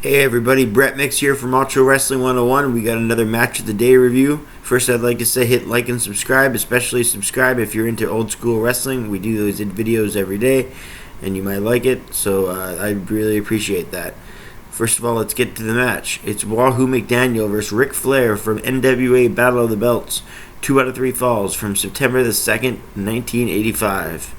Hey everybody, Brett Mix here from Ultra Wrestling 101. We got another match of the day review. First, I'd like to say hit like and subscribe, especially subscribe if you're into old school wrestling. We do those videos every day, and you might like it, so I really appreciate that. First of all, let's get to the match. It's Wahoo McDaniel versus Ric Flair from NWA Battle of the Belts, 2 out of 3 falls from September the 2nd, 1985.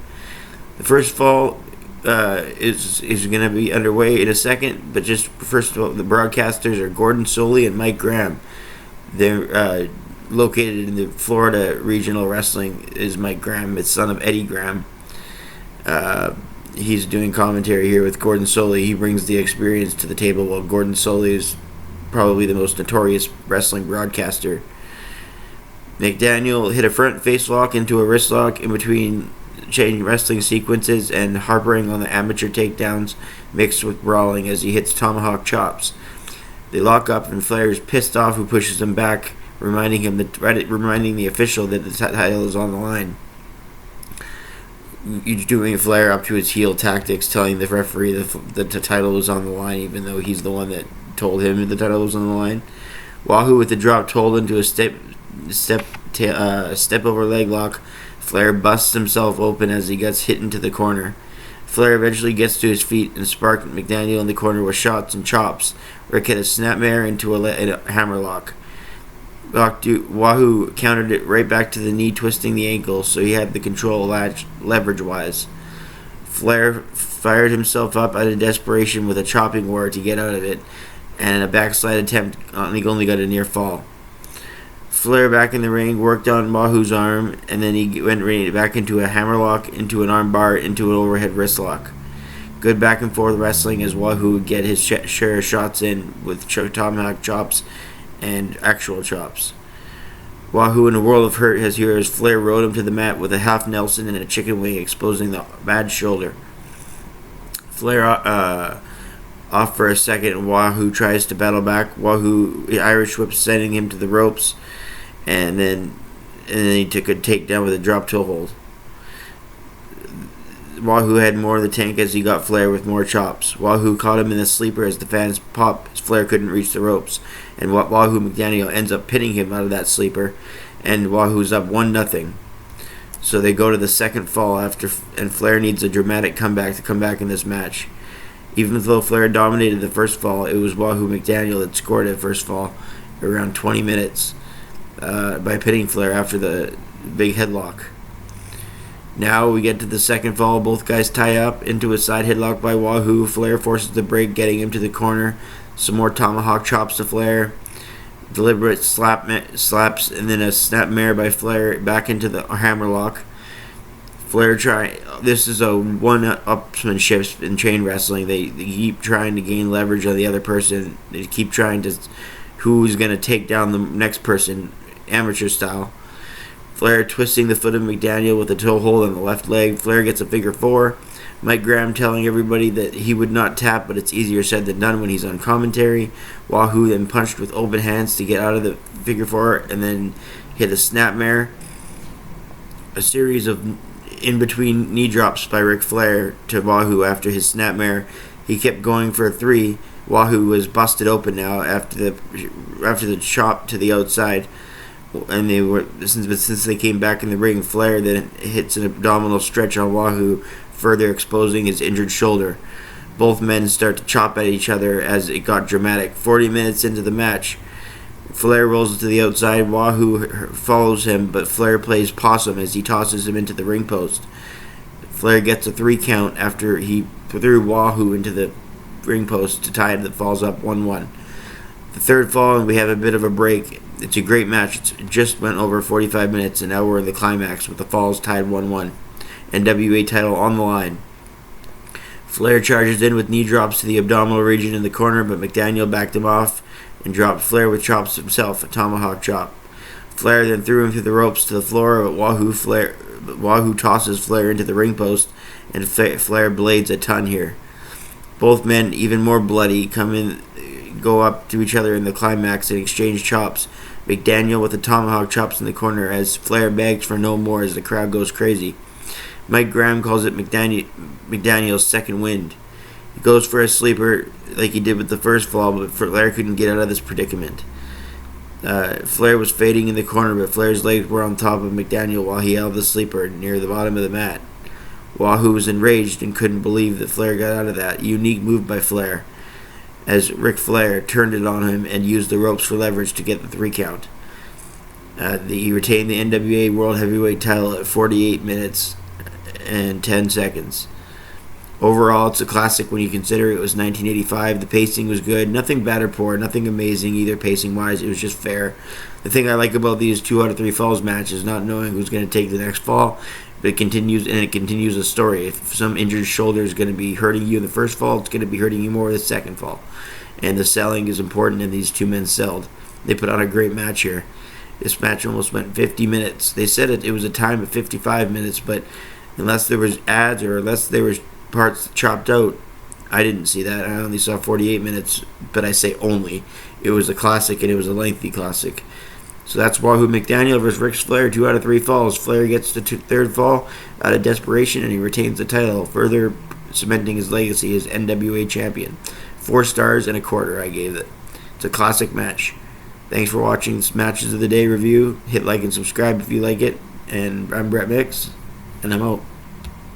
The first fall is going to be underway in a second, but just first of all, the broadcasters are Gordon Solie and Mike Graham. They're located in the Florida Regional Wrestling. Is Mike Graham, the son of Eddie Graham. He's doing commentary here with Gordon Solie. He brings the experience to the table, while Gordon Solie is probably the most notorious wrestling broadcaster. McDaniel hit a front face lock into a wrist lock in between chain wrestling sequences and harping on the amateur takedowns mixed with brawling as he hits tomahawk chops. They lock up and Flair is pissed off, who pushes him back, reminding the official that the title is on the line. He's doing Flair up to his heel tactics, telling the referee that the title was on the line, even though he's the one that told him the title was on the line. Wahoo with the drop hold into a step over leg lock. Flair busts himself open as he gets hit into the corner. Flair eventually gets to his feet and sparked McDaniel in the corner with shots and chops. Ric hit a snapmare into a hammerlock. Wahoo countered it right back to the knee, twisting the ankle, so he had the control leverage-wise. Flair fired himself up out of desperation with a chopping war to get out of it, and a backslide attempt only got a near fall. Flair back in the ring, worked on Wahoo's arm, and then he went right back into a hammerlock, into an armbar, into an overhead wrist lock. Good back and forth wrestling as Wahoo would get his share of shots in with tomahawk chops and actual chops. Wahoo in a world of hurt as Flair rode him to the mat with a half Nelson and a chicken wing, exposing the bad shoulder. Flair off for a second. Wahoo tries to battle back. Wahoo Irish whips, sending him to the ropes, and then he took a takedown with a drop toe hold. Wahoo had more of the tank as he got Flair with more chops. Wahoo caught him in the sleeper as the fans popped as Flair couldn't reach the ropes, and Wahoo McDaniel ends up pinning him out of that sleeper, and Wahoo's up 1-0. So they go to the second fall and Flair needs a dramatic comeback to come back in this match. Even though Flair dominated the first fall, it was Wahoo McDaniel that scored at first fall around 20 minutes by pinning Flair after the big headlock. Now we get to the second fall. Both guys tie up into a side headlock by Wahoo. Flair forces the break, getting him to the corner. Some more tomahawk chops to Flair. Deliberate slaps, and then a snapmare by Flair back into the hammerlock. This is a one-upsmanship in chain wrestling. They keep trying to gain leverage on the other person. They keep trying to who's going to take down the next person, amateur style. Flair twisting the foot of McDaniel with a toe hold on the left leg. Flair gets a figure 4. Mike Graham telling everybody that he would not tap, but it's easier said than done when he's on commentary. Wahoo then punched with open hands to get out of the figure 4 and then hit a snapmare. A series of in-between knee drops by Ric Flair to Wahoo after his snapmare. He kept going for a 3. Wahoo was busted open now after the chop to the outside. And since they came back in the ring, Flair then hits an abdominal stretch on Wahoo, further exposing his injured shoulder. Both men start to chop at each other as it got dramatic. 40 minutes into the match, Flair rolls to the outside. Wahoo follows him, but Flair plays possum as he tosses him into the ring post. Flair gets a 3 count after he threw Wahoo into the ring post to tie it that falls up 1-1. The third fall, and we have a bit of a break. It's a great match. It just went over 45 minutes, and now we're in the climax with the falls tied 1-1. NWA title on the line. Flair charges in with knee drops to the abdominal region in the corner, but McDaniel backed him off and dropped Flair with chops himself, a tomahawk chop. Flair then threw him through the ropes to the floor, but Wahoo tosses Flair into the ring post, and Flair blades a ton here. Both men, even more bloody, go up to each other in the climax and exchange chops. McDaniel with the tomahawk chops in the corner as Flair begs for no more as the crowd goes crazy. Mike Graham calls it McDaniel's second wind. He goes for a sleeper. like he did with the first fall, but Flair couldn't get out of this predicament. Flair was fading in the corner, but Flair's legs were on top of McDaniel while he held the sleeper near the bottom of the mat. Wahoo was enraged and couldn't believe that Flair got out of that. Unique move by Flair, as Ric Flair turned it on him and used the ropes for leverage to get the 3 count. He retained the NWA World Heavyweight title at 48 minutes and 10 seconds. Overall, it's a classic when you consider it was 1985. The pacing was good. Nothing bad or poor. Nothing amazing either pacing-wise. It was just fair. The thing I like about these 2 out of 3 falls matches is not knowing who's going to take the next fall. But it continues a story. If some injured shoulder is going to be hurting you in the first fall, it's going to be hurting you more in the second fall. And the selling is important, and these 2 men sold. They put on a great match here. This match almost went 50 minutes. They said it was a time of 55 minutes, but unless there was ads or unless there was parts chopped out, I didn't see that. I only saw 48 minutes, but I say only. It was a classic, and it was a lengthy classic. So that's Wahoo McDaniel versus Ric Flair, 2 out of 3 falls. Flair gets the 3rd fall out of desperation, and he retains the title, further cementing his legacy as NWA champion. 4 stars and a quarter I gave it. It's a classic match. Thanks for watching this Matches of the Day review. Hit like and subscribe if you like it. And I'm Brett Mix, and I'm out.